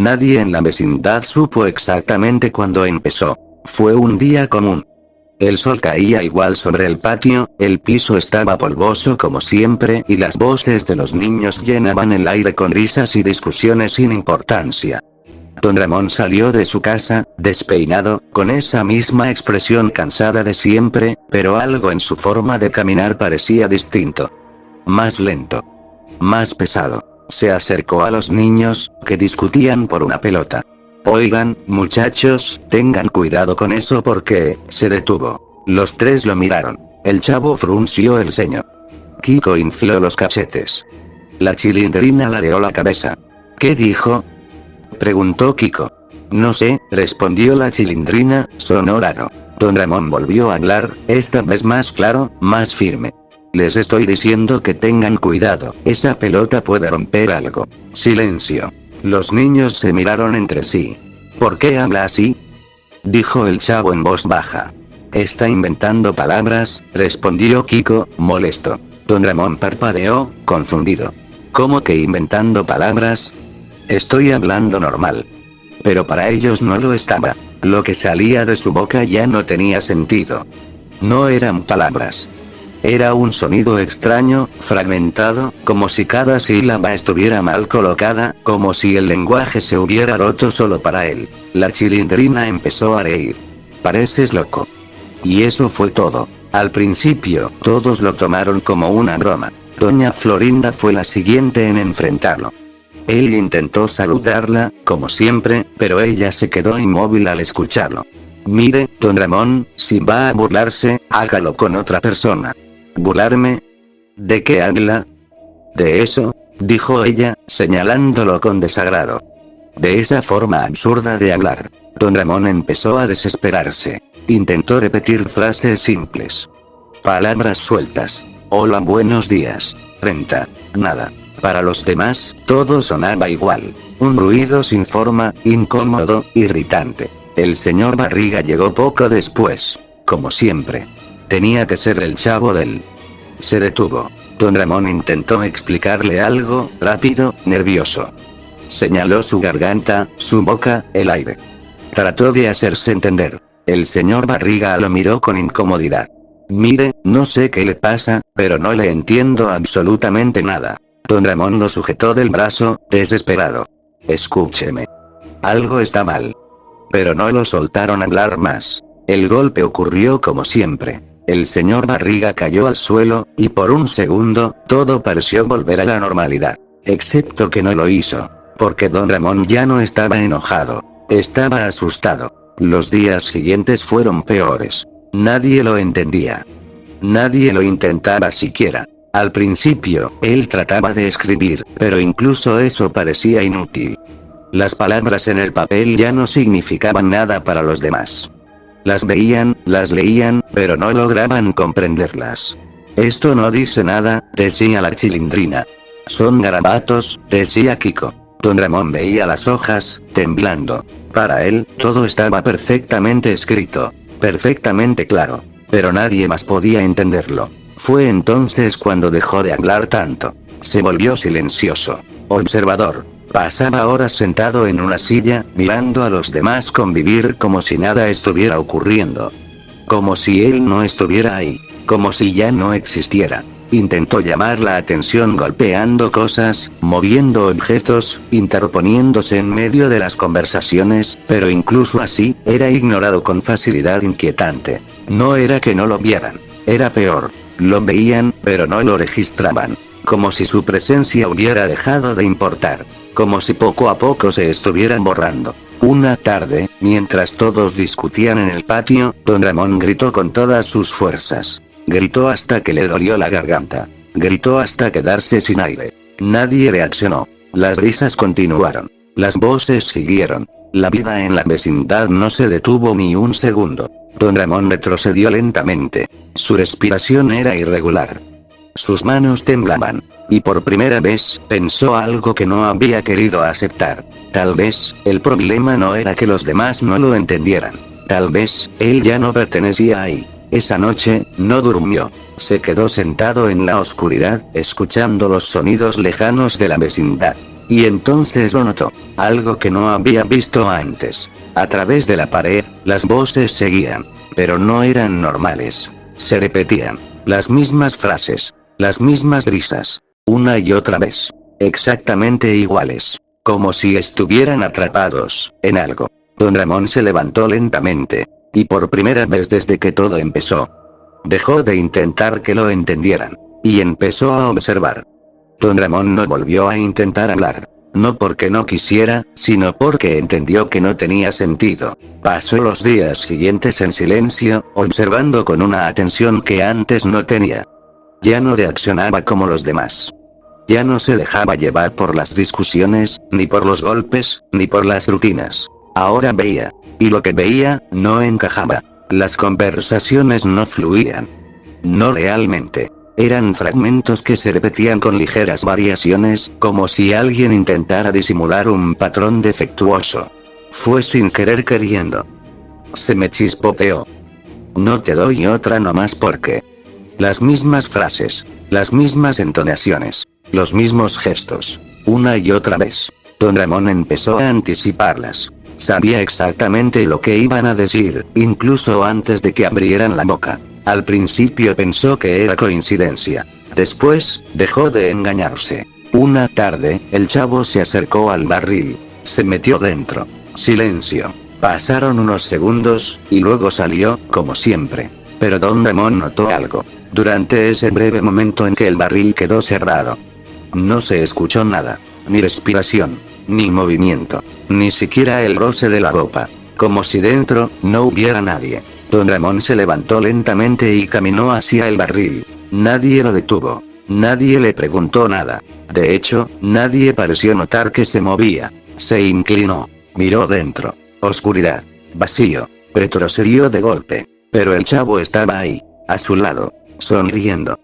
Nadie en la vecindad supo exactamente cuándo empezó. Fue un día común. El sol caía igual sobre el patio, el piso estaba polvoso como siempre y las voces de los niños llenaban el aire con risas y discusiones sin importancia. Don Ramón salió de su casa, despeinado, con esa misma expresión cansada de siempre, pero algo en su forma de caminar parecía distinto. Más lento. Más pesado. Se acercó a los niños, que discutían por una pelota. Oigan, muchachos, tengan cuidado con eso porque, se detuvo. Los tres lo miraron. El chavo frunció el ceño. Kiko infló los cachetes. La Chilindrina ladeó la cabeza. ¿Qué dijo?, preguntó Kiko. No sé, respondió la Chilindrina, sonó raro. Don Ramón volvió a hablar, esta vez más claro, más firme. Les estoy diciendo que tengan cuidado, esa pelota puede romper algo. Silencio. Los niños se miraron entre sí. ¿Por qué habla así?, dijo el chavo en voz baja. Está inventando palabras, respondió Kiko, molesto. Don Ramón parpadeó, confundido. ¿Cómo que inventando palabras? Estoy hablando normal. Pero para ellos no lo estaba. Lo que salía de su boca ya no tenía sentido. No eran palabras. Era un sonido extraño, fragmentado, como si cada sílaba estuviera mal colocada, como si el lenguaje se hubiera roto solo para él. La Chilindrina empezó a reír. Pareces loco. Y eso fue todo. Al principio, todos lo tomaron como una broma. Doña Florinda fue la siguiente en enfrentarlo. Él intentó saludarla, como siempre, pero ella se quedó inmóvil al escucharlo. Mire, don Ramón, si va a burlarse, hágalo con otra persona. ¿Burlarme? ¿De qué habla? De eso, dijo ella, señalándolo con desagrado. De esa forma absurda de hablar. Don Ramón empezó a desesperarse. Intentó repetir frases simples. Palabras sueltas. Hola, buenos días. Renta. Nada. Para los demás, todo sonaba igual. Un ruido sin forma, incómodo, irritante. El señor Barriga llegó poco después. Como siempre. Tenía que ser el chavo del... Se detuvo. Don Ramón intentó explicarle algo, rápido, nervioso. Señaló su garganta, su boca, el aire. Trató de hacerse entender. El señor Barriga lo miró con incomodidad. Mire, no sé qué le pasa, pero no le entiendo absolutamente nada. Don Ramón lo sujetó del brazo, desesperado. Escúcheme. Algo está mal. Pero no lo soltaron hablar más. El golpe ocurrió como siempre. El señor Barriga cayó al suelo, y por un segundo, todo pareció volver a la normalidad. Excepto que no lo hizo. Porque don Ramón ya no estaba enojado. Estaba asustado. Los días siguientes fueron peores. Nadie lo entendía. Nadie lo intentaba siquiera. Al principio, él trataba de escribir, pero incluso eso parecía inútil. Las palabras en el papel ya no significaban nada para los demás. Las veían, las leían, pero no lograban comprenderlas. Esto no dice nada, decía la Chilindrina. Son garabatos, decía Kiko. Don Ramón veía las hojas, temblando. Para él, todo estaba perfectamente escrito. Perfectamente claro. Pero nadie más podía entenderlo. Fue entonces cuando dejó de hablar tanto. Se volvió silencioso. Observador. Pasaba horas sentado en una silla, mirando a los demás convivir como si nada estuviera ocurriendo. Como si él no estuviera ahí. Como si ya no existiera. Intentó llamar la atención golpeando cosas, moviendo objetos, interponiéndose en medio de las conversaciones, pero incluso así, era ignorado con facilidad inquietante. No era que no lo vieran. Era peor. Lo veían, pero no lo registraban. Como si su presencia hubiera dejado de importar. Como si poco a poco se estuvieran borrando. Una tarde, mientras todos discutían en el patio, don Ramón gritó con todas sus fuerzas. Gritó hasta que le dolió la garganta. Gritó hasta quedarse sin aire. Nadie reaccionó. Las risas continuaron. Las voces siguieron. La vida en la vecindad no se detuvo ni un segundo. Don Ramón retrocedió lentamente. Su respiración era irregular. Sus manos temblaban. Y por primera vez, pensó algo que no había querido aceptar. Tal vez, el problema no era que los demás no lo entendieran. Tal vez, él ya no pertenecía ahí. Esa noche, no durmió. Se quedó sentado en la oscuridad, escuchando los sonidos lejanos de la vecindad. Y entonces lo notó. Algo que no había visto antes. A través de la pared, las voces seguían. Pero no eran normales. Se repetían. Las mismas frases. Las mismas risas. Una y otra vez. Exactamente iguales. Como si estuvieran atrapados en algo. Don Ramón se levantó lentamente. Y por primera vez desde que todo empezó. Dejó de intentar que lo entendieran. Y empezó a observar. Don Ramón no volvió a intentar hablar. No porque no quisiera, sino porque entendió que no tenía sentido. Pasó los días siguientes en silencio, observando con una atención que antes no tenía. Ya no reaccionaba como los demás. Ya no se dejaba llevar por las discusiones, ni por los golpes, ni por las rutinas. Ahora veía. Y lo que veía, no encajaba. Las conversaciones no fluían. No realmente. Eran fragmentos que se repetían con ligeras variaciones, como si alguien intentara disimular un patrón defectuoso. Fue sin querer queriendo. Se me chispoteó. No te doy otra nomás porque. Las mismas frases, las mismas entonaciones, los mismos gestos, una y otra vez. Don Ramón empezó a anticiparlas. Sabía exactamente lo que iban a decir, incluso antes de que abrieran la boca. Al principio pensó que era coincidencia. Después, dejó de engañarse. Una tarde, el chavo se acercó al barril. Se metió dentro. Silencio. Pasaron unos segundos, y luego salió, como siempre. Pero Don Ramón notó algo. Durante ese breve momento en que el barril quedó cerrado. No se escuchó nada. Ni respiración. Ni movimiento. Ni siquiera el roce de la ropa. Como si dentro, no hubiera nadie. Don Ramón se levantó lentamente y caminó hacia el barril. Nadie lo detuvo. Nadie le preguntó nada. De hecho, nadie pareció notar que se movía. Se inclinó. Miró dentro. Oscuridad. Vacío. Retrocedió de golpe. Pero el chavo estaba ahí. A su lado. Sonriendo.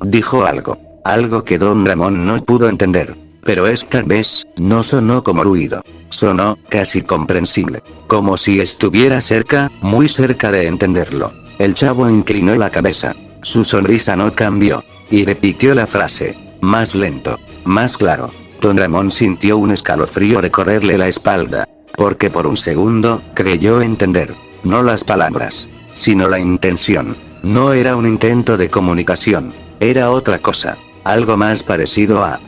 Dijo algo. Algo que Don Ramón no pudo entender. Pero esta vez, no sonó como ruido. Sonó, casi comprensible. Como si estuviera cerca, muy cerca de entenderlo. El chavo inclinó la cabeza. Su sonrisa no cambió. Y repitió la frase. Más lento. Más claro. Don Ramón sintió un escalofrío recorrerle la espalda. Porque por un segundo, creyó entender. No las palabras. Sino la intención. No era un intento de comunicación. Era otra cosa. Algo más parecido a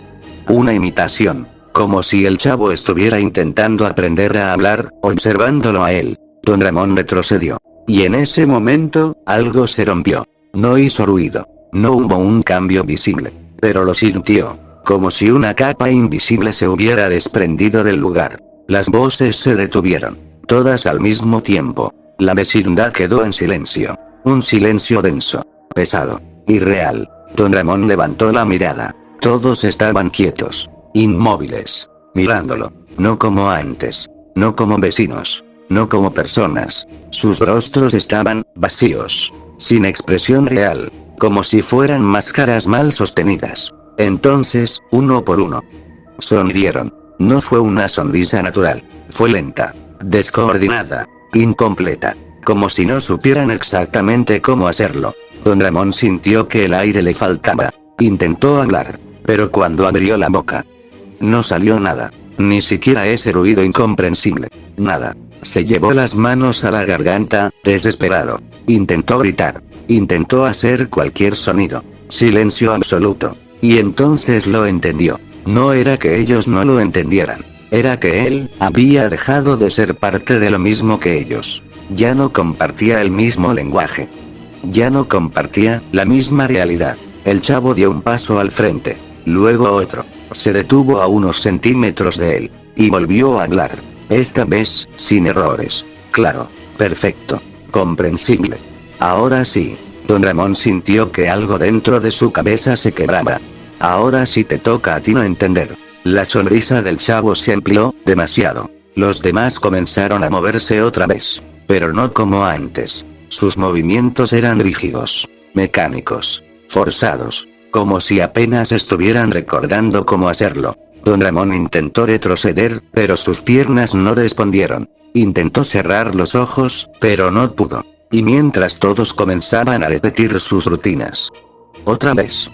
una imitación. Como si el chavo estuviera intentando aprender a hablar, observándolo a él. Don Ramón retrocedió. Y en ese momento, algo se rompió. No hizo ruido. No hubo un cambio visible. Pero lo sintió. Como si una capa invisible se hubiera desprendido del lugar. Las voces se detuvieron. Todas al mismo tiempo. La vecindad quedó en silencio. Un silencio denso. Pesado. Irreal. Don Ramón levantó la mirada. Todos estaban quietos. Inmóviles. Mirándolo. No como antes. No como vecinos. No como personas. Sus rostros estaban vacíos. Sin expresión real. Como si fueran máscaras mal sostenidas. Entonces, uno por uno. Sonrieron. No fue una sonrisa natural. Fue lenta. Descoordinada. Incompleta. Como si no supieran exactamente cómo hacerlo. Don Ramón sintió que el aire le faltaba. Intentó hablar. Pero cuando abrió la boca, no salió nada. Ni siquiera ese ruido incomprensible. Nada. Se llevó las manos a la garganta, desesperado. Intentó gritar. Intentó hacer cualquier sonido. Silencio absoluto. Y entonces lo entendió. No era que ellos no lo entendieran. Era que él había dejado de ser parte de lo mismo que ellos. Ya no compartía el mismo lenguaje. Ya no compartía la misma realidad. El chavo dio un paso al frente. Luego otro. Se detuvo a unos centímetros de él. Y volvió a hablar. Esta vez, sin errores. Claro. Perfecto. Comprensible. Ahora sí. Don Ramón sintió que algo dentro de su cabeza se quebraba. Ahora sí te toca a ti no entender. La sonrisa del chavo se amplió, demasiado. Los demás comenzaron a moverse otra vez. Pero no como antes. Sus movimientos eran rígidos. Mecánicos. Forzados. Como si apenas estuvieran recordando cómo hacerlo. Don Ramón intentó retroceder, pero sus piernas no respondieron. Intentó cerrar los ojos, pero no pudo. Y mientras todos comenzaban a repetir sus rutinas. Otra vez.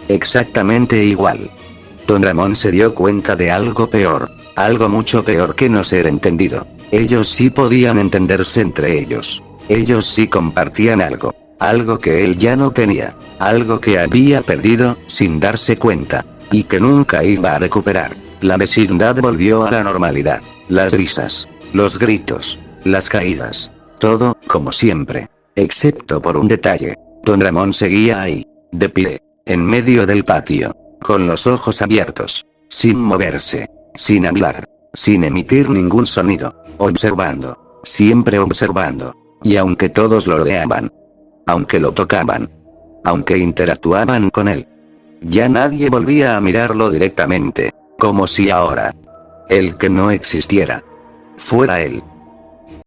Exactamente igual. Don Ramón se dio cuenta de algo peor. Algo mucho peor que no ser entendido. Ellos sí podían entenderse entre ellos. Ellos sí compartían algo. Algo que él ya no tenía. Algo que había perdido, sin darse cuenta. Y que nunca iba a recuperar. La vecindad volvió a la normalidad. Las risas. Los gritos. Las caídas. Todo, como siempre. Excepto por un detalle. Don Ramón seguía ahí. De pie. En medio del patio. Con los ojos abiertos. Sin moverse. Sin hablar. Sin emitir ningún sonido. Observando. Siempre observando. Y aunque todos lo rodeaban. Aunque lo tocaban. Aunque interactuaban con él. Ya nadie volvía a mirarlo directamente. Como si ahora. El que no existiera. Fuera él.